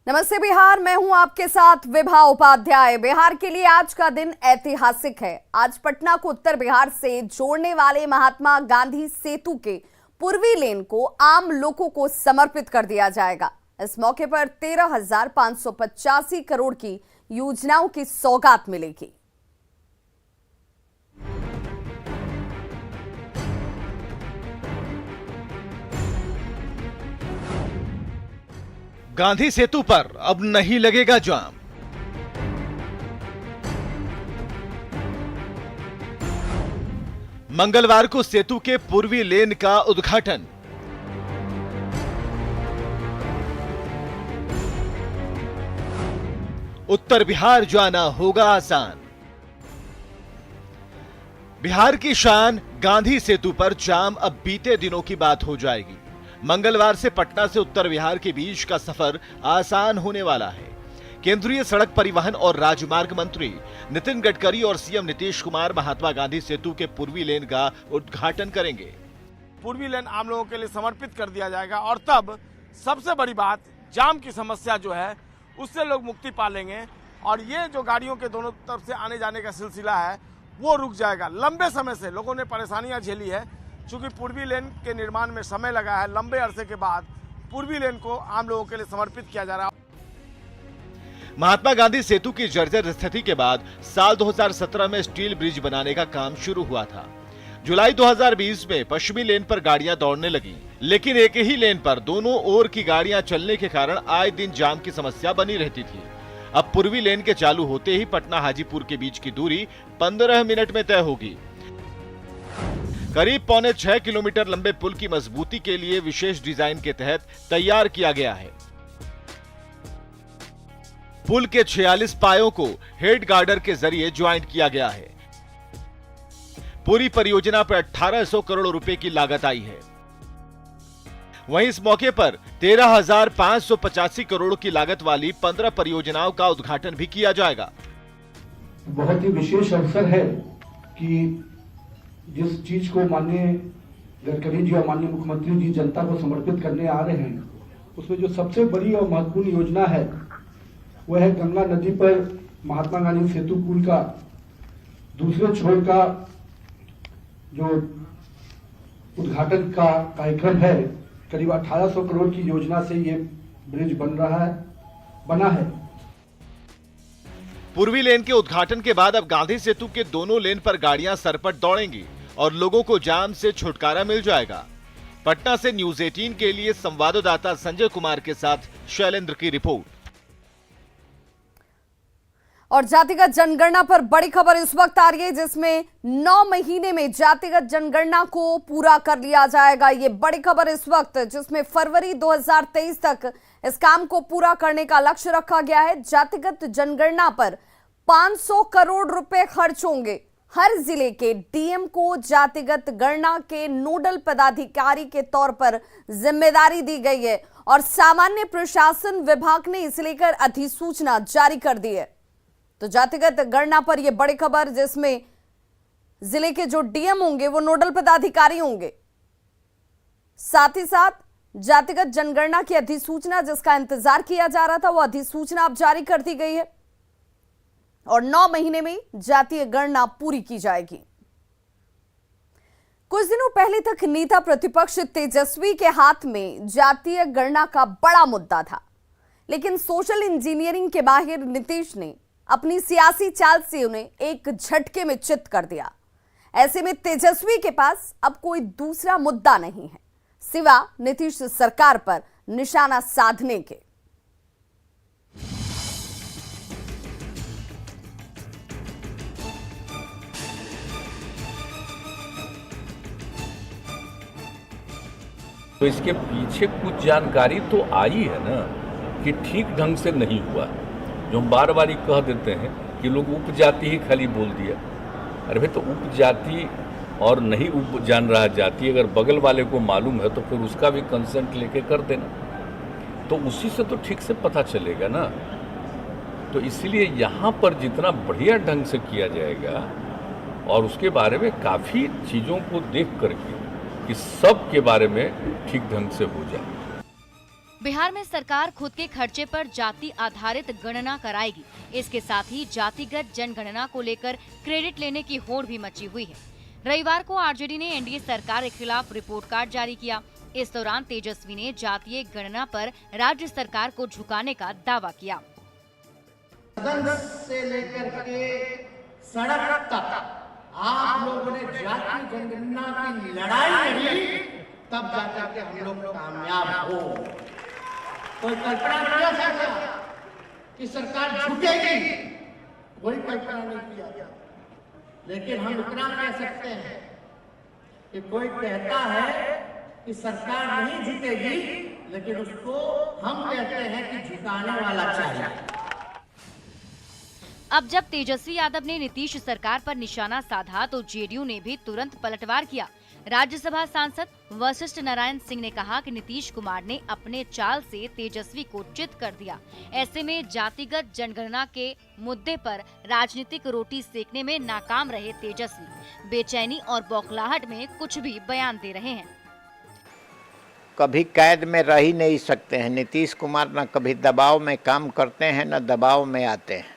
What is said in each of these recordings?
नमस्ते बिहार, मैं हूं आपके साथ विभा उपाध्याय। बिहार के लिए आज का दिन ऐतिहासिक है। आज पटना को उत्तर बिहार से जोड़ने वाले महात्मा गांधी सेतु के पूर्वी लेन को आम लोगों को समर्पित कर दिया जाएगा। इस मौके पर 13,585 करोड़ की योजनाओं की सौगात मिलेगी। गांधी सेतु पर अब नहीं लगेगा जाम। मंगलवार को सेतु के पूर्वी लेन का उद्घाटन। उत्तर बिहार जाना होगा आसान। बिहार की शान गांधी सेतु पर जाम अब बीते दिनों की बात हो जाएगी। मंगलवार से पटना से उत्तर बिहार के बीच का सफर आसान होने वाला है। केंद्रीय सड़क परिवहन और राजमार्ग मंत्री नितिन गडकरी और सीएम नीतीश कुमार महात्मा गांधी सेतु के पूर्वी लेन का उद्घाटन करेंगे। पूर्वी लेन आम लोगों के लिए समर्पित कर दिया जाएगा और तब सबसे बड़ी बात, जाम की समस्या जो है उससे लोग मुक्ति पा लेंगे और ये जो गाड़ियों के दोनों तरफ से आने जाने का सिलसिला है वो रुक जाएगा। लंबे समय से लोगों ने परेशानियां झेली है, चूंकि पूर्वी लेन के निर्माण में समय लगा है। लंबे अरसे के बाद पूर्वी लेन को आम लोगों के लिए समर्पित किया जा रहा है। महात्मा गांधी सेतु की जर्जर स्थिति के बाद साल 2017 में स्टील ब्रिज बनाने का काम शुरू हुआ था। जुलाई 2020 में पश्चिमी लेन पर गाड़ियां दौड़ने लगी, लेकिन एक ही लेन पर दोनों ओर की गाड़ियां चलने के कारण आए दिन जाम की समस्या बनी रहती थी। अब पूर्वी लेन के चालू होते ही पटना हाजीपुर के बीच की दूरी 15 मिनट में तय होगी। करीब 5.25 किलोमीटर लंबे पुल की मजबूती के लिए विशेष डिजाइन के तहत तैयार किया गया है। पुल के 46 पायों को हेड गार्डर के जरिए ज्वाइंट किया गया है। पूरी परियोजना पर 1800 करोड़ रुपए की लागत आई है। वहीं इस मौके पर 13,585 करोड़ की लागत वाली 15 परियोजनाओं का उद्घाटन भी किया जाएगा। बहुत ही विशेष अवसर है कि जिस चीज को माननीय गडकरी जी और माननीय मुख्यमंत्री जी जनता को समर्पित करने आ रहे हैं, उसमें जो सबसे बड़ी और महत्वपूर्ण योजना है वह है गंगा नदी पर महात्मा गांधी सेतु पुल का दूसरे छोर का जो उद्घाटन का कार्यक्रम है। करीब 1800 करोड़ की योजना से ये ब्रिज बना है। पूर्वी लेन के उद्घाटन के बाद अब गांधी सेतु के दोनों लेन पर गाड़ियां सरपट दौड़ेंगी और लोगों को जाम से छुटकारा मिल जाएगा। पटना से न्यूज 18 के लिए संवाददाता संजय कुमार के साथ शैलेंद्र की रिपोर्ट। और जातिगत जनगणना पर बड़ी खबर इस वक्त आ रही है, जिसमें 9 महीने में जातिगत जनगणना को पूरा कर लिया जाएगा। ये बड़ी खबर इस वक्त, जिसमें फरवरी 2023 तक इस काम को पूरा करने का लक्ष्य रखा गया है। जातिगत जनगणना पर 500 करोड़ रुपए खर्च होंगे। हर जिले के डीएम को जातिगत गणना के नोडल पदाधिकारी के तौर पर जिम्मेदारी दी गई है और सामान्य प्रशासन विभाग ने इसे लेकर अधिसूचना जारी कर दी है। तो जातिगत गणना पर यह बड़ी खबर, जिसमें जिले के जो डीएम होंगे वो नोडल पदाधिकारी होंगे। साथ ही साथ जातिगत जनगणना की अधिसूचना जिसका इंतजार किया जा रहा था, वो अधिसूचना अब जारी कर दी गई है और 9 महीने में जातीय गणना पूरी की जाएगी। कुछ दिनों पहले तक नेता प्रतिपक्ष तेजस्वी के हाथ में जातीय गणना का बड़ा मुद्दा था, लेकिन सोशल इंजीनियरिंग के माहिर नीतीश ने अपनी सियासी चाल से उन्हें एक झटके में चित कर दिया। ऐसे में तेजस्वी के पास अब कोई दूसरा मुद्दा नहीं है सिवा नीतीश सरकार पर निशाना साधने के। तो इसके पीछे कुछ जानकारी तो आई है ना कि ठीक ढंग से नहीं हुआ। जो हम बार बार कह देते हैं कि लोग उपजाति ही खाली बोल दिया। अरे भाई, तो उपजाति और नहीं उप जान रहा जाति, अगर बगल वाले को मालूम है तो फिर उसका भी कंसेंट लेके कर देना, तो उसी से तो ठीक से पता चलेगा ना। तो इसलिए यहाँ पर जितना बढ़िया ढंग से किया जाएगा और उसके बारे में काफ़ी चीज़ों को देख करके कि सब के बारे में ठीक ढंग से हो जाए। बिहार में सरकार खुद के खर्चे पर जाति आधारित गणना कराएगी। इसके साथ ही जातिगत जनगणना को लेकर क्रेडिट लेने की होड़ भी मची हुई है। रविवार को आरजेडी ने एनडीए सरकार के खिलाफ रिपोर्ट कार्ड जारी किया। इस दौरान तेजस्वी ने जातीय गणना पर राज्य सरकार को झुकाने का दावा किया। सदन से लेकर के सड़क तक आप लोगों ने जाति जनगणना की लड़ाई लड़ी, तब जाकर के हम लोग कामयाब हो। कोई कल्पना किया था कि सरकार झुकेगी? कोई कल्पना नहीं किया। लेकिन हम इतना कह सकते हैं कि कोई कहता है कि सरकार नहीं झुकेगी, लेकिन उसको हम कहते हैं कि झुकाने वाला चाहिए। अब जब तेजस्वी यादव ने नीतीश सरकार पर निशाना साधा तो जेडीयू ने भी तुरंत पलटवार किया। राज्यसभा सांसद वशिष्ठ नारायण सिंह ने कहा कि नीतीश कुमार ने अपने चाल से तेजस्वी को चित कर दिया। ऐसे में जातिगत जनगणना के मुद्दे पर राजनीतिक रोटी सेकने में नाकाम रहे तेजस्वी बेचैनी और बौखलाहट में कुछ भी बयान दे रहे हैं। कभी कैद में रह ही नहीं सकते हैं नीतीश कुमार, न कभी दबाव में काम करते हैं न दबाव में आते हैं।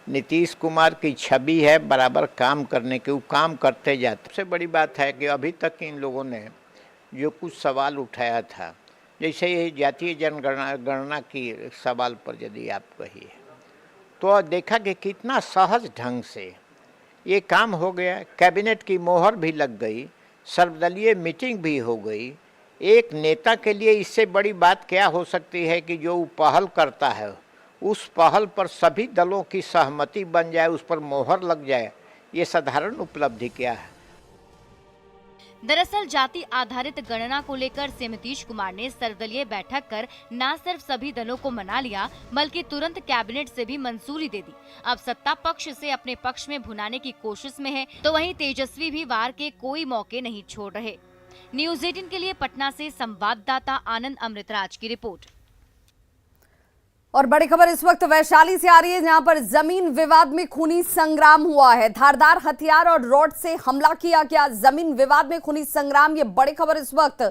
नीतीश कुमार की छवि है बराबर काम करने की, वो काम करते जाते। सबसे बड़ी बात है कि अभी तक इन लोगों ने जो कुछ सवाल उठाया था, जैसे ये जातीय जनगणना की सवाल पर यदि आप कहिए तो देखा कि कितना सहज ढंग से ये काम हो गया। कैबिनेट की मोहर भी लग गई, सर्वदलीय मीटिंग भी हो गई। एक नेता के लिए इससे बड़ी बात क्या हो सकती है कि जो पहल करता है उस पहल पर सभी दलों की सहमति बन जाए, उस पर मोहर लग जाए। ये साधारण उपलब्धि क्या है? दरअसल जाति आधारित गणना को लेकर सीएम नीतीश कुमार ने सर्वदलीय बैठक कर न सिर्फ सभी दलों को मना लिया बल्कि तुरंत कैबिनेट से भी मंजूरी दे दी। अब सत्ता पक्ष से अपने पक्ष में भुनाने की कोशिश में है, तो वहीं तेजस्वी भी वार के कोई मौके नहीं छोड़ रहे। न्यूज़ 18 के लिए पटना से संवाददाता आनंद अमृतराज की रिपोर्ट। और बड़ी खबर इस वक्त वैशाली से आ रही है, जहां पर जमीन विवाद में खूनी संग्राम हुआ है। धारदार हथियार और रॉड से हमला किया गया। जमीन विवाद में खूनी संग्राम, ये बड़ी खबर इस वक्त,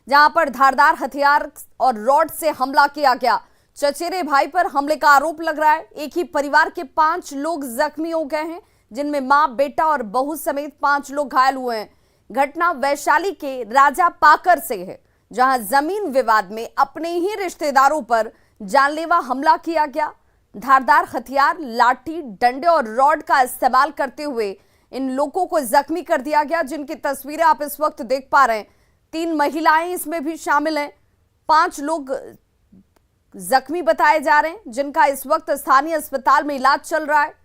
जहां पर धारदार हथियार और रॉड से हमला किया गया। चचेरे भाई पर हमले का आरोप लग रहा है। एक ही परिवार के 5 लोग जख्मी हो गए हैं, जिनमें मां, बेटा और बहू समेत 5 लोग घायल हुए हैं। घटना वैशाली के राजा पाकर से है, जहां जमीन विवाद में अपने ही रिश्तेदारों पर जानलेवा हमला किया गया। धारदार हथियार, लाठी, डंडे और रॉड का इस्तेमाल करते हुए इन लोगों को जख्मी कर दिया गया, जिनकी तस्वीरें आप इस वक्त देख पा रहे हैं। 3 महिलाएं इसमें भी शामिल हैं। 5 लोग जख्मी बताए जा रहे हैं, जिनका इस वक्त स्थानीय अस्पताल में इलाज चल रहा है।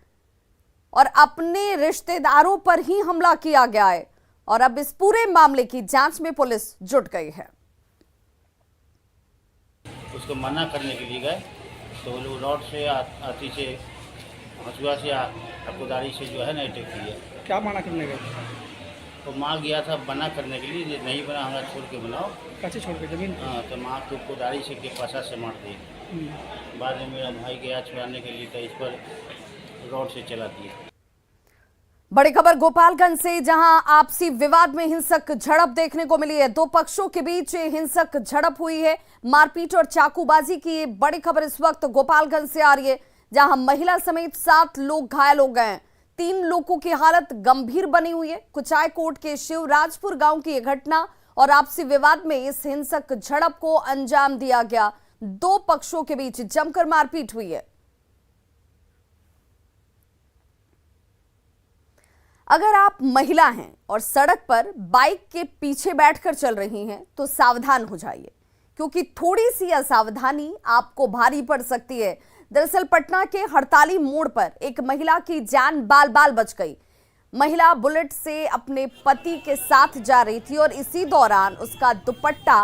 और अपने रिश्तेदारों पर ही हमला किया गया है। और अब इस पूरे मामले की जांच में पुलिस जुट गई है। उसको मना करने के लिए गए तो वो लोग रॉड से आती से हंसुआ से कुदारी से जो है ना अटैक किया। क्या मना करने गए? तो माँ गया था मना करने के लिए, नहीं बना हमारा छोड़ के बनाओ। कैसे छोड़ के? जमीन? हाँ, तो माँ को कुदारी से के पासा से मार दी। बाद में मेरा भाई गया छुड़ाने के लिए तो इस पर रॉड से चला दिया। बड़ी खबर गोपालगंज से, जहां आपसी विवाद में हिंसक झड़प देखने को मिली है। 2 पक्षों के बीच हिंसक झड़प हुई है, मारपीट और चाकूबाजी की बड़ी खबर इस वक्त गोपालगंज से आ रही है, जहां महिला समेत 7 लोग घायल हो गए हैं। 3 लोगों की हालत गंभीर बनी हुई है। कुचायकोट के शिवराजपुर गांव की यह घटना और आपसी विवाद में इस हिंसक झड़प को अंजाम दिया गया। 2 पक्षों के बीच जमकर मारपीट हुई है। अगर आप महिला हैं और सड़क पर बाइक के पीछे बैठकर चल रही हैं तो सावधान हो जाइए, क्योंकि थोड़ी सी असावधानी आपको भारी पड़ सकती है। दरअसल पटना के हड़ताली मोड़ पर एक महिला की जान बाल बाल बच गई। महिला बुलेट से अपने पति के साथ जा रही थी और इसी दौरान उसका दुपट्टा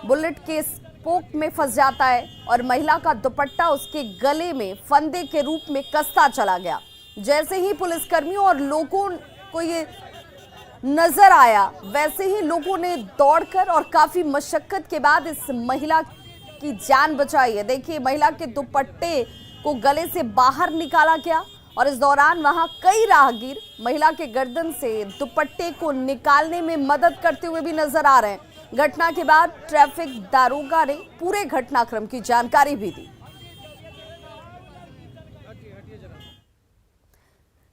बुलेट के स्पोक में फंस जाता है और महिला का दुपट्टा उसके गले में फंदे के रूप में कसता चला गया। जैसे ही पुलिसकर्मियों और लोगों को ये नजर आया, वैसे ही लोगों ने दौड़कर और काफी मशक्कत के बाद इस महिला की जान बचाई है। देखिए, महिला के दुपट्टे को गले से बाहर निकाला गया और इस दौरान वहां कई राहगीर महिला के गर्दन से दुपट्टे को निकालने में मदद करते हुए भी नजर आ रहे हैं। घटना के बाद ट्रैफिक दारोगा ने पूरे घटनाक्रम की जानकारी भी दी।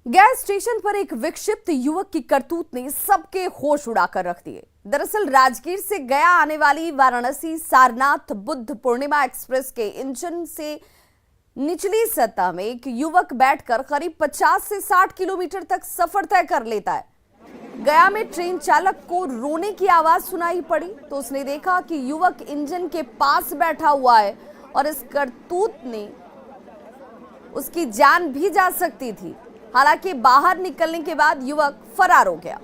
गैस स्टेशन पर एक विक्षिप्त युवक की करतूत ने सबके होश उड़ाकर रख दिए। दरअसल राजगीर से गया आने वाली वाराणसी सारनाथ बुद्ध पूर्णिमा एक्सप्रेस के इंजन से निचली सतह में एक युवक बैठकर करीब 50 से 60 किलोमीटर तक सफर तय कर लेता है। गया में ट्रेन चालक को रोने की आवाज सुनाई पड़ी तो उसने देखा कि युवक इंजन के पास बैठा हुआ है और इस करतूत ने उसकी जान भी जा सकती थी। हालांकि बाहर निकलने के बाद युवक फरार हो गया।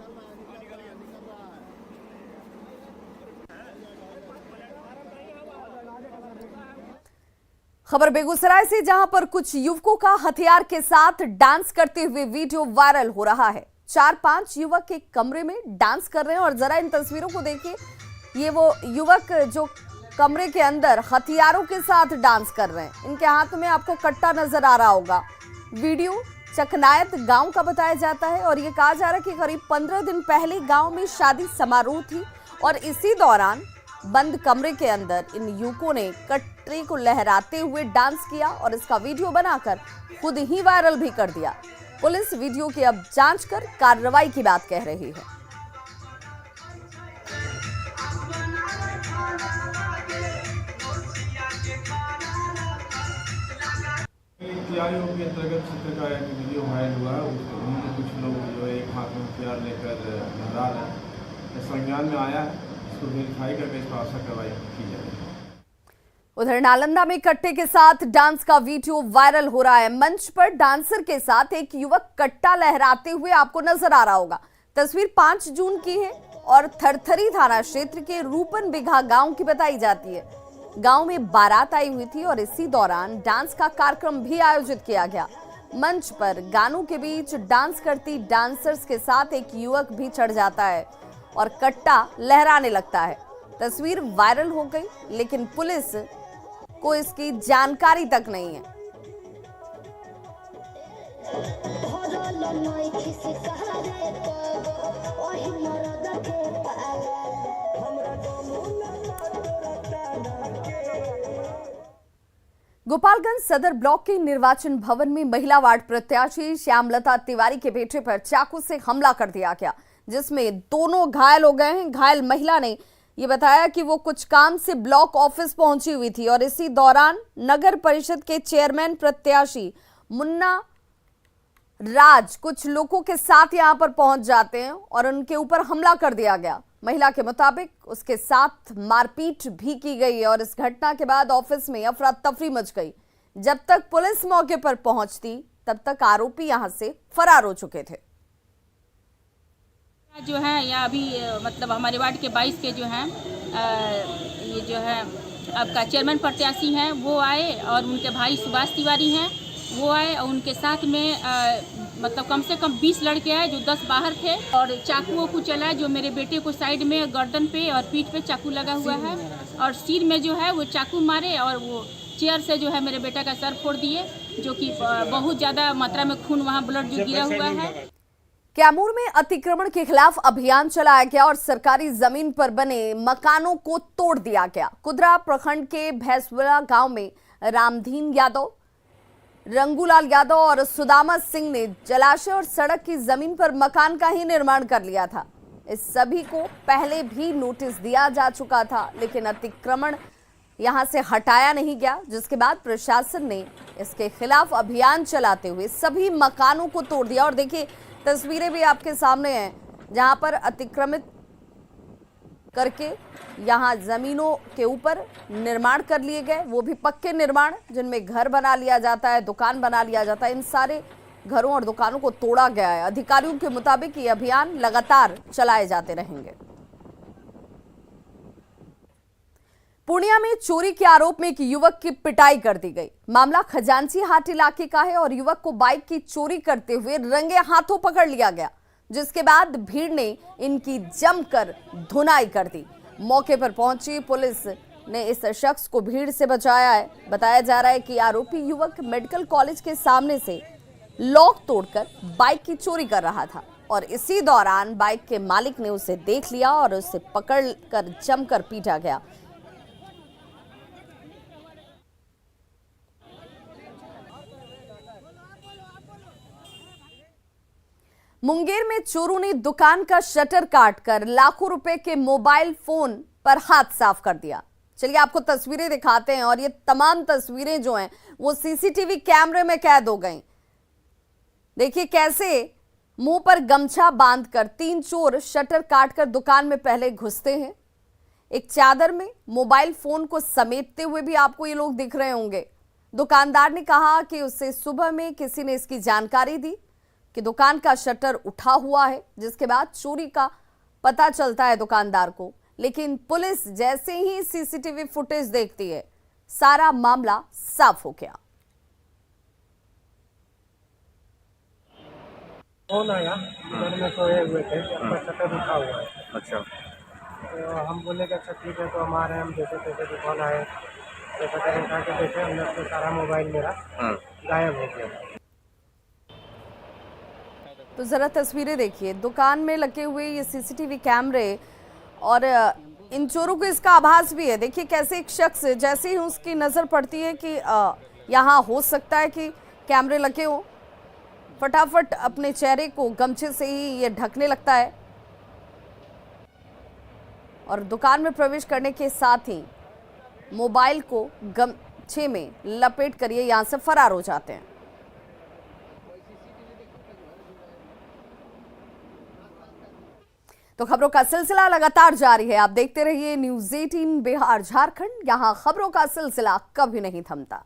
खबर बेगूसराय से, जहां पर कुछ युवकों का हथियार के साथ डांस करते हुए वीडियो वायरल हो रहा है। 4-5 युवक एक कमरे में डांस कर रहे हैं और जरा इन तस्वीरों को देखिए। ये वो युवक जो कमरे के अंदर हथियारों के साथ डांस कर रहे हैं। इनके हाथ में आपको कट्टा नजर आ रहा होगा। वीडियो चकनायत गांव का बताया जाता है और ये कहा जा रहा है कि करीब 15 दिन पहले गांव में शादी समारोह थी और इसी दौरान बंद कमरे के अंदर इन युवकों ने कट्टे को लहराते हुए डांस किया और इसका वीडियो बनाकर खुद ही वायरल भी कर दिया। पुलिस वीडियो की अब जांच कर कार्रवाई की बात कह रही है। तैयारियों के अंतर्गत चित्र का एक वीडियो वायरल हुआ। उसमें कुछ लोग जो है एक हाथ में हथियार लेकर लहरा रहे हैं। संज्ञान में आया है, इसको वेरीफाई करके इस पर आवश्यक कार्रवाई की जाएगी। उधर नालंदा में कट्टे के साथ डांस का वीडियो वायरल हो रहा है। मंच पर डांसर के साथ एक युवक कट्टा लहराते हुए आपको नजर आ रहा होगा। तस्वीर 5 जून की है और थरथरी थाना क्षेत्र के रूपन बिघा गांव की बताई जाती है। गांव में बारात आई हुई थी और इसी दौरान डांस का कार्यक्रम भी आयोजित किया गया। मंच पर गानों के बीच डांस करती डांसर्स के साथ एक युवक भी चढ़ जाता है और कट्टा लहराने लगता है। तस्वीर वायरल हो गई, लेकिन पुलिस को इसकी जानकारी तक नहीं है। गोपालगंज सदर ब्लॉक के निर्वाचन भवन में महिला वार्ड प्रत्याशी श्यामलता तिवारी के बेटे पर चाकू से हमला कर दिया गया, जिसमें दोनों घायल हो गए हैं। घायल महिला ने यह बताया कि वो कुछ काम से ब्लॉक ऑफिस पहुंची हुई थी और इसी दौरान नगर परिषद के चेयरमैन प्रत्याशी मुन्ना राज कुछ लोगों के साथ यहां पर पहुंच जाते हैं और उनके ऊपर हमला कर दिया गया। महिला के मुताबिक उसके साथ मारपीट भी की गई और इस घटना के बाद ऑफिस में अफरा तफरी मच गई। जब तक पुलिस मौके पर पहुंचती तब तक आरोपी यहां से फरार हो चुके थे। जो है या अभी मतलब हमारे वार्ड के 22 के जो हैं ये जो है आपका चेयरमैन प्रत्याशी हैं वो आए और उनके भाई सुभाष तिवारी हैं वो आए और उनके साथ में मतलब कम से कम 20 लड़के आए जो 10 बाहर थे और चाकुओं को चलाए। जो मेरे बेटे को साइड में गर्दन पे और पीठ पे चाकू लगा हुआ है और सिर में जो है वो चाकू मारे और वो चेयर से जो है मेरे बेटा का सर फोड़ दिए, जो कि बहुत ज़्यादा मात्रा में खून वहाँ ब्लड जो गिरा हुआ है। कैमूर में अतिक्रमण के खिलाफ अभियान चलाया गया और सरकारी जमीन पर बने मकानों को तोड़ दिया गया। कुदरा प्रखंड के भैंसवाड़ा गांव में रामधीन यादव, रंगूलाल यादव और सुदामा सिंह ने जलाशय और सड़क की जमीन पर मकान का ही निर्माण कर लिया था। इस सभी को पहले भी नोटिस दिया जा चुका था, लेकिन अतिक्रमण यहां से हटाया नहीं गया, जिसके बाद प्रशासन ने इसके खिलाफ अभियान चलाते हुए सभी मकानों को तोड़ दिया। और देखिए तस्वीरें भी आपके सामने हैं, जहां पर अतिक्रमित करके यहाँ जमीनों के ऊपर निर्माण कर लिए गए, वो भी पक्के निर्माण जिनमें घर बना लिया जाता है, दुकान बना लिया जाता है। इन सारे घरों और दुकानों को तोड़ा गया है। अधिकारियों के मुताबिक ये अभियान लगातार चलाए जाते रहेंगे। पूर्णिया में चोरी के आरोप में एक युवक की पिटाई कर दी गई। मामला खजांची हाट इलाके का है और युवक को बाइक की चोरी करते हुए रंगे हाथों पकड़ लिया गया, जिसके बाद भीड़ ने इनकी जमकर धुनाई कर दी। मौके पर पहुंची पुलिस ने इस शख्स को भीड़ से बचाया है। बताया जा रहा है कि आरोपी युवक मेडिकल कॉलेज के सामने से लॉक तोड़कर बाइक की चोरी कर रहा था। और इसी दौरान बाइक के मालिक ने उसे देख लिया और उसे पकड़कर जमकर पीटा गया। मुंगेर में चोरों ने दुकान का शटर काटकर लाखों रुपए के मोबाइल फोन पर हाथ साफ कर दिया। चलिए आपको तस्वीरें दिखाते हैं और ये तमाम तस्वीरें जो हैं वो सीसीटीवी कैमरे में कैद हो गई। देखिए कैसे मुंह पर गमछा बांधकर 3 चोर शटर काटकर दुकान में पहले घुसते हैं। एक चादर में मोबाइल फोन को समेटते हुए भी आपको ये लोग दिख रहे होंगे। दुकानदार ने कहा कि उसे सुबह में किसी ने इसकी जानकारी दी कि दुकान का शटर उठा हुआ है, जिसके बाद चोरी का पता चलता है दुकानदार को। लेकिन पुलिस जैसे ही सीसीटीवी फुटेज देखती है, सारा मामला साफ हो गया। फोन आया, घर में सोए हुए थे, आपका शटर उठा हुआ है। अच्छा, तो हम बोले कि अच्छा ठीक है, तो हम आ रहे हैं। हम जैसे तैसे दुकान आए तो शटर उठा के देखे, हमने अपना सारा मोबाइल मेरा गायब हो गया। तो जरा तस्वीरें देखिए, दुकान में लगे हुए ये सीसीटीवी कैमरे और इन चोरों को इसका आभास भी है। देखिए कैसे एक शख्स जैसे ही उसकी नजर पड़ती है कि यहाँ हो सकता है कि कैमरे लगे हो, फटाफट अपने चेहरे को गमछे से ही ये ढकने लगता है और दुकान में प्रवेश करने के साथ ही मोबाइल को गमछे में लपेट कर ये यहाँ से फरार हो जाते हैं। तो खबरों का सिलसिला लगातार जारी है। आप देखते रहिए न्यूज़ 18 बिहार झारखंड। यहाँ खबरों का सिलसिला कभी नहीं थमता।